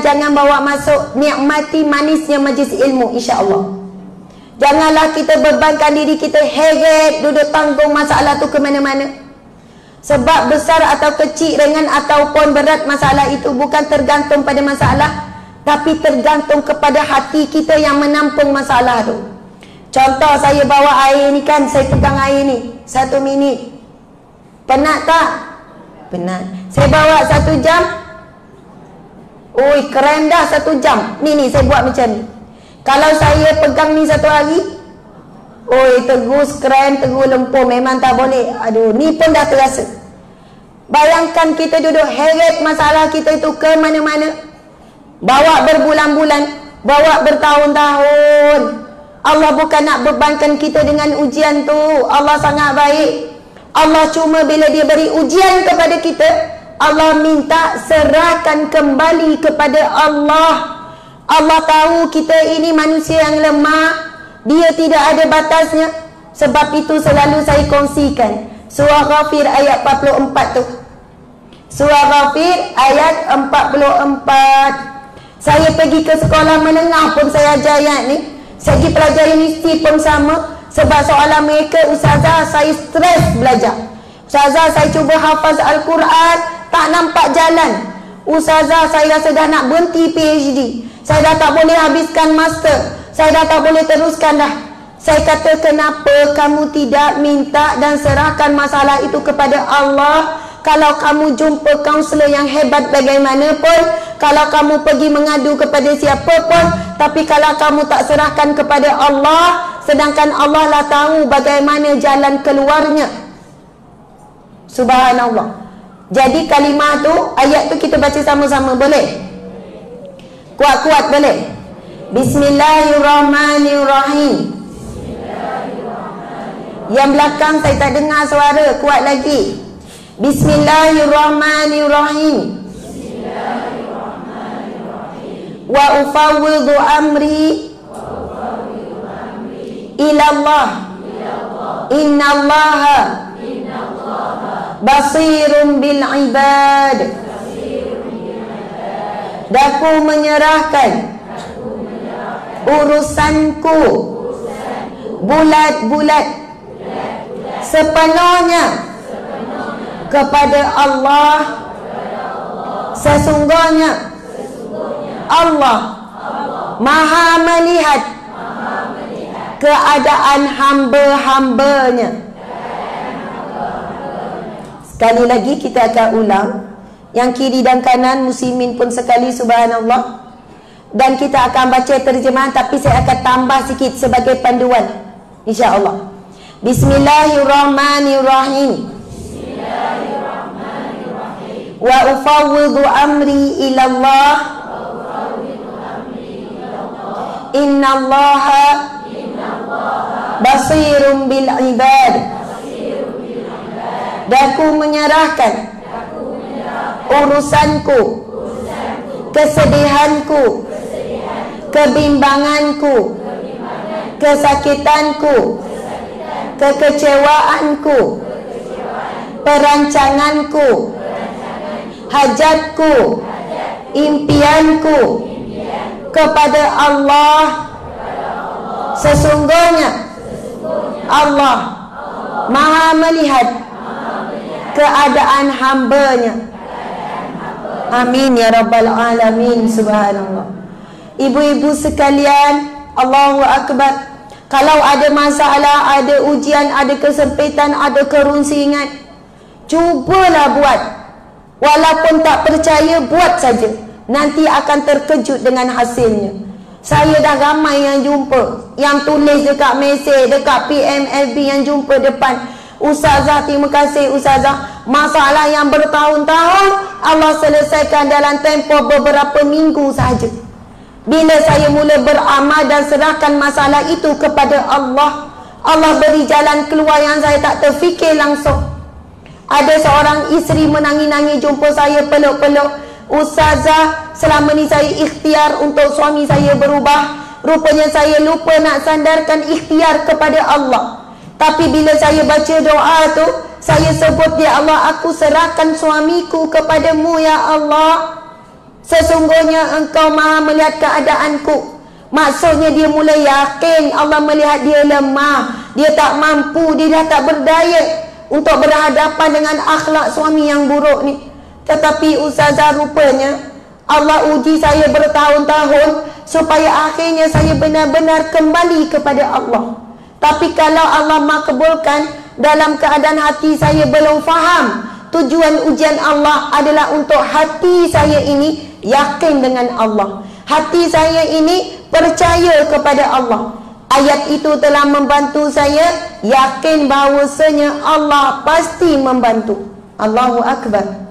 jangan bawa masuk. Nikmati manisnya majlis ilmu, insya-Allah. Janganlah kita bebankan diri kita heret duduk tanggung masalah tu ke mana-mana. Sebab besar atau kecil, ringan ataupun berat masalah itu bukan tergantung pada masalah, tapi tergantung kepada hati kita yang menampung masalah tu. Contoh, saya bawa air ni kan, saya pegang air ni 1 minit. Penat tak? Penat. Saya bawa 1 jam. Oi, keren dah 1 jam. Ni saya buat macam ni. Kalau saya pegang ni 1 hari, oi, terus keren, terus lempur, memang tak boleh. Aduh, ni pun dah terasa. Bayangkan kita duduk heret masalah kita itu ke mana-mana. Bawa berbulan-bulan, bawa bertahun-tahun. Allah bukan nak bebankan kita dengan ujian tu. Allah sangat baik. Allah cuma bila dia beri ujian kepada kita, Allah minta serahkan kembali kepada Allah. Allah tahu kita ini manusia yang lemah, dia tidak ada batasnya. Sebab itu selalu saya kongsikan Surah Ghafir ayat 44 tu. Surah Ghafir ayat 44. Saya pergi ke sekolah menengah pun saya ajar ayat ni. Saya pergi pelajar universiti pun sama. Sebab soalan mereka, ustazah saya stres belajar. Ustazah saya cuba hafaz Al-Quran, tak nampak jalan. Ustazah saya rasa dah nak berhenti PhD. Saya dah tak boleh habiskan master. Saya dah tak boleh teruskan dah. Saya kata, kenapa kamu tidak minta dan serahkan masalah itu kepada Allah? Kalau kamu jumpa kaunselor yang hebat bagaimanapun, kalau kamu pergi mengadu kepada siapa pun, tapi kalau kamu tak serahkan kepada Allah, sedangkan Allah lah tahu bagaimana jalan keluarnya. Subhanallah. Jadi kalimah tu, ayat tu kita baca sama-sama, boleh? Kuat-kuat boleh? Bismillahirrahmanirrahim. Yang belakang saya tak dengar suara, kuat lagi. Bismillahirrahmanirrahim. Wa ufawwidu amri ila Allah. Innallaha basirun bil ibad. Daku menyerahkan urusanku bulat-bulat sepenuhnya kepada Allah. Sesungguhnya Allah Maha melihat keadaan hamba-hambanya. Sekali lagi kita akan ulang. Yang kiri dan kanan muslimin pun sekali, subhanallah. Dan kita akan baca terjemahan, tapi saya akan tambah sikit sebagai panduan, insya-Allah. Bismillahirrahmanirrahim. Wa ufawwidu amri ila Allah. Innallaha basirun bil ibad. Daku menyerahkan urusanku, kesedihanku, kebimbanganku, kesakitanku, kekecewaanku, perancanganku, hajatku, impianku kepada Allah. Sesungguhnya Allah Maha melihat keadaan hambanya. Amin ya rabbal alamin. Subhanallah. Ibu-ibu sekalian, Allahu Akbar. Kalau ada masalah, ada ujian, ada kesempitan, ada kerunsingan, cubalah buat. Walaupun tak percaya, buat saja. Nanti akan terkejut dengan hasilnya. Saya dah ramai yang jumpa, yang tulis dekat mesej, dekat PMFB, yang jumpa depan. Ustazah, terima kasih Ustazah. Masalah yang bertahun-tahun Allah selesaikan dalam tempoh beberapa minggu sahaja. Bila saya mula beramal dan serahkan masalah itu kepada Allah, Allah beri jalan keluar yang saya tak terfikir langsung. Ada seorang isteri menangis-nangis jumpa saya, peluk-peluk. Ustazah, selama ni saya ikhtiar untuk suami saya berubah. Rupanya saya lupa nak sandarkan ikhtiar kepada Allah. Tapi bila saya baca doa tu, saya sebut, ya Allah, aku serahkan suamiku kepadamu, ya Allah. Sesungguhnya engkau maha melihat keadaanku. Maksudnya dia mulai yakin Allah melihat dia lemah, dia tak mampu, dia dah tak berdaya untuk berhadapan dengan akhlak suami yang buruk ni. Tetapi ustazah, rupanya Allah uji saya bertahun-tahun supaya akhirnya saya benar-benar kembali kepada Allah. Tapi kalau Allah makbulkan dalam keadaan hati saya belum faham, tujuan ujian Allah adalah untuk hati saya ini yakin dengan Allah, hati saya ini percaya kepada Allah. Ayat itu telah membantu saya yakin bahawasanya Allah pasti membantu. Allahu Akbar.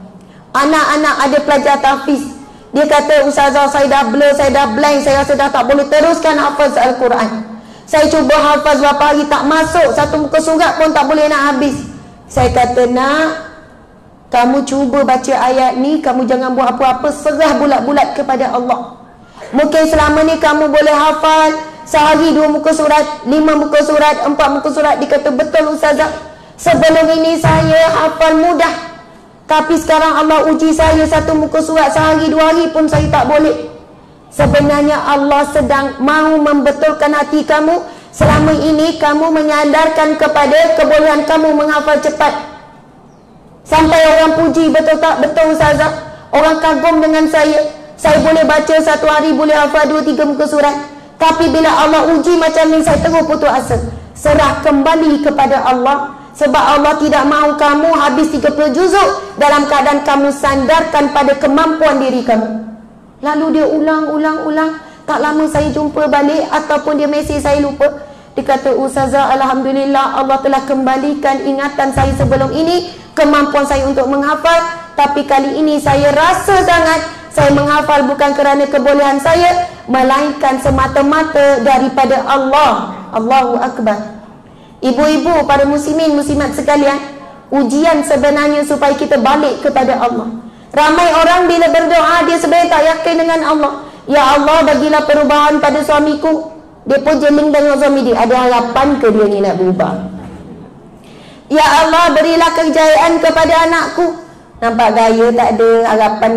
Anak-anak ada pelajar tahfiz, dia kata, ustazah, saya dah blur, saya dah blank, saya rasa dah tak boleh teruskan hafaz Al-Quran. Saya cuba hafaz berapa hari tak masuk, satu muka surat pun tak boleh nak habis. Saya kata, nak, kamu cuba baca ayat ni, kamu jangan buat apa-apa, serah bulat-bulat kepada Allah. Mungkin selama ni kamu boleh hafal sehari 2 muka surat, 5 muka surat, 4 muka surat. Dia kata, betul ustazah, sebelum ini saya hafal mudah, tapi sekarang Allah uji saya 1 muka surat sehari 2 hari pun saya tak boleh. Sebenarnya Allah sedang mahu membetulkan hati kamu. Selama ini kamu menyandarkan kepada kebolehan kamu menghafal cepat, sampai orang puji, betul tak? Betul ustazah, orang kagum dengan saya. Saya boleh baca 1 hari, boleh hafal 2-3 muka surat. Tapi bila Allah uji macam ni, saya terus putus asa. Serah kembali kepada Allah. Sebab Allah tidak mahu kamu habis 30 juzuk dalam keadaan kamu sandarkan pada kemampuan diri kamu. Lalu dia ulang. Tak lama saya jumpa balik, ataupun dia mesej saya lupa. Dia kata, ustazah, alhamdulillah Allah telah kembalikan ingatan saya sebelum ini, kemampuan saya untuk menghafal. Tapi kali ini saya rasa sangat saya menghafal bukan kerana kebolehan saya, melainkan semata-mata daripada Allah. Allahu Akbar. Ibu-ibu, para muslimin muslimat sekalian, ujian sebenarnya supaya kita balik kepada Allah. Ramai orang bila berdoa, dia sebenarnya tak yakin dengan Allah. Ya Allah, bagilah perubahan pada suamiku. Dia pun jeling dengan suami dia. Ada harapan ke dia ni nak berubah? Ya Allah, berilah kejayaan kepada anakku. Nampak gaya tak ada harapan,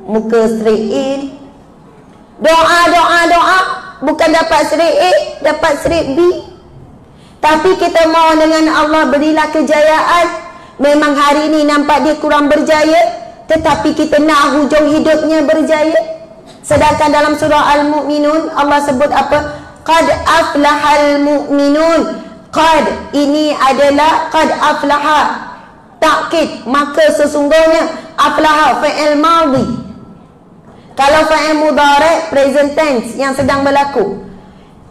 muka straight A. Doa, bukan dapat straight A, dapat straight B. Tapi kita mohon dengan Allah, berilah kejayaan. Memang hari ini nampak dia kurang berjaya, tetapi kita nak hujung hidupnya berjaya. Sedangkan dalam surah Al-Mu'minun Allah sebut apa? Qad aflahal mu'minun. Qad, ini adalah qad aflaha, takkid, maka sesungguhnya. Aflaha fi'il madhi. Kalau fi'il mudhari', present tense yang sedang berlaku.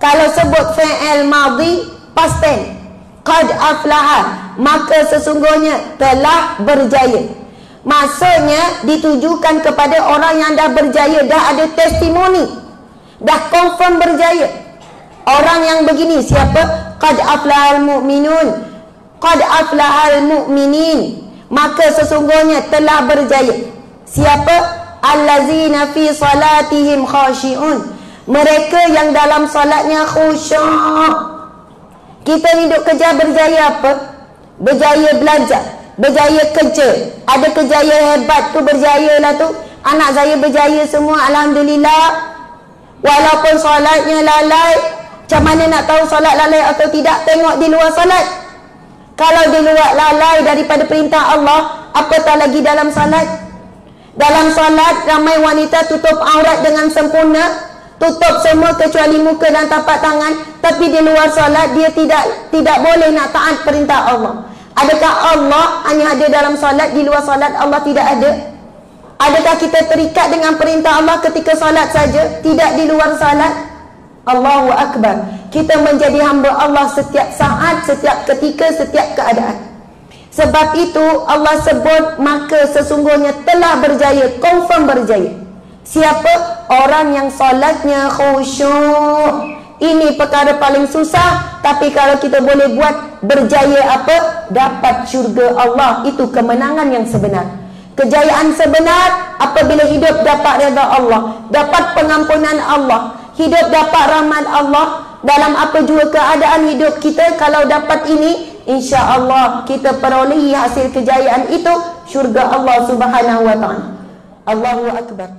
Kalau sebut fi'il madhi, past tense, qad aflaha, maka sesungguhnya telah berjaya. Maksudnya ditujukan kepada orang yang dah berjaya, dah ada testimoni, dah confirm berjaya. Orang yang begini siapa? Qad aflahal mu'minun, qad aflahal mu'minin, maka sesungguhnya telah berjaya. Siapa? Allazina fi salatihim khashi'un, mereka yang dalam solatnya khusyuk. Kita ni duk kerja berjaya apa? Berjaya belajar, berjaya kerja. Ada kejaya hebat tu, berjaya lah tu. Anak saya berjaya semua, alhamdulillah. Walaupun solatnya lalai, macam mana nak tahu solat lalai atau tidak? Tengok di luar solat. Kalau di luar lalai daripada perintah Allah, apatah lagi dalam solat. Dalam solat ramai wanita tutup aurat dengan sempurna, tutup semua kecuali muka dan tapak tangan. Tapi di luar solat dia tidak boleh nak taat perintah Allah. Adakah Allah hanya ada dalam solat, di luar solat Allah tidak ada? Adakah kita terikat dengan perintah Allah ketika solat saja, tidak di luar solat? Allahu Akbar. Kita menjadi hamba Allah setiap saat, setiap ketika, setiap keadaan. Sebab itu Allah sebut, maka sesungguhnya telah berjaya, confirm berjaya. Siapa? Orang yang solatnya khusyuk. Ini perkara paling susah, tapi kalau kita boleh buat, berjaya apa? Dapat syurga Allah. Itu kemenangan yang sebenar. Kejayaan sebenar apabila hidup dapat redha Allah, dapat pengampunan Allah, hidup dapat rahmat Allah. Dalam apa jua keadaan hidup kita, kalau dapat ini, insya-Allah kita perolehi hasil kejayaan itu, syurga Allah Subhanahu wa ta'ala. Allahu Akbar.